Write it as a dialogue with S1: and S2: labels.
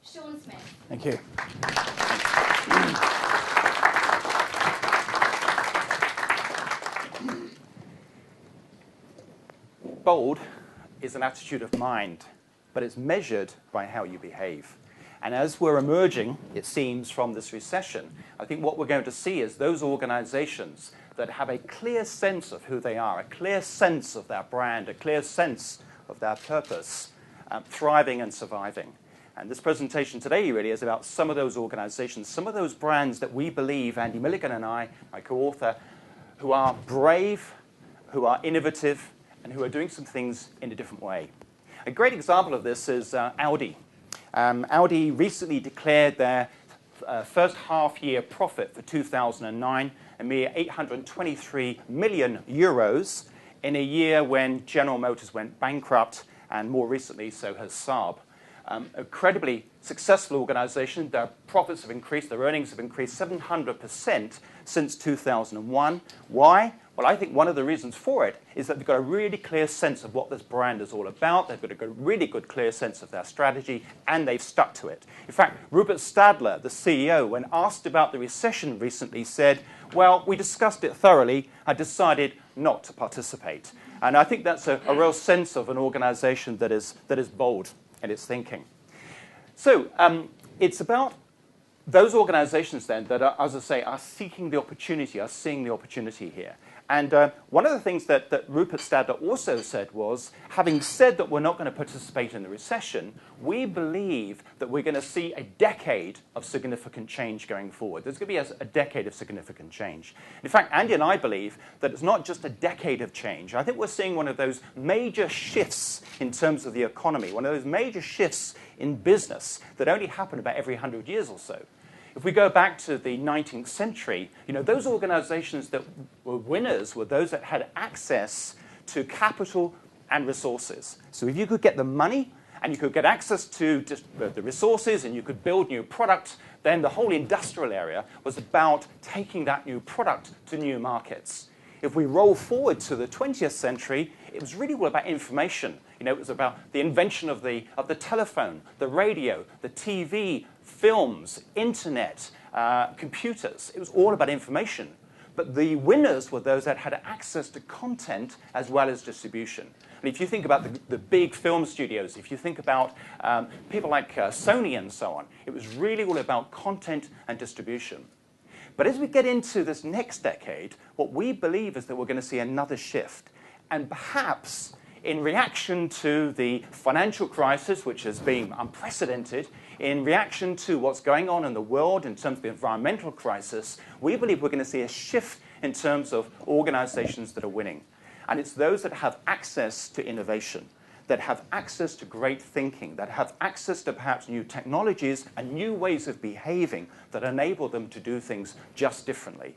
S1: Shaun Smith.
S2: Thank you. Bold is an attitude of mind, but it's measured by how you behave. And as we're emerging, it seems, from this recession, I think what we're going to see is those organizations that have a clear sense of who they are, a clear sense of their brand, a clear sense of their purpose, thriving and surviving. And this presentation today really is about some of those organizations, some of those brands that we believe, Andy Milligan and I, my co-author, who are brave, who are innovative, and who are doing some things in a different way. A great example of this is Audi. Audi recently declared their first half-year profit for 2009, a mere 823 million euros, in a year when General Motors went bankrupt, and more recently so has Saab. Incredibly successful organization. Their profits have increased, their earnings have increased 700% since 2001. Why? Well, I think one of the reasons for it is that they've got a really clear sense of what this brand is all about. They've got a really good, clear sense of their strategy, and they've stuck to it. In fact, Rupert Stadler, the CEO, when asked about the recession recently, said, well, we discussed it thoroughly. I decided not to participate. And I think that's a real sense of an organization that is bold in its thinking. So it's about those organizations then that are, as I say, are seeking the opportunity, are seeing the opportunity here. And one of the things that Rupert Stadler also said was, having said that we're not going to participate in the recession, we believe that we're going to see a decade of significant change going forward. There's going to be a decade of significant change. In fact, Andy and I believe that it's not just a decade of change. I think we're seeing one of those major shifts in terms of the economy, one of those major shifts in business that only happen about every 100 years or so. If we go back to the 19th century, those organizations that were winners were those that had access to capital and resources. So if you could get the money and you could get access to just the resources and you could build new product, then the whole industrial area was about taking that new product to new markets. If we roll forward to the 20th century, it was really all about information. It was about the invention of the telephone, the radio, the TV, films, internet, computers. It was all about information. But the winners were those that had access to content as well as distribution. And if you think about the big film studios, if you think about people like Sony and so on, it was really all about content and distribution. But as we get into this next decade, what we believe is that we're going to see another shift. And perhaps in reaction to the financial crisis, which has been unprecedented, in reaction to what's going on in the world in terms of the environmental crisis, we believe we're going to see a shift in terms of organizations that are winning. And it's those that have access to innovation, that have access to great thinking, that have access to perhaps new technologies and new ways of behaving that enable them to do things just differently.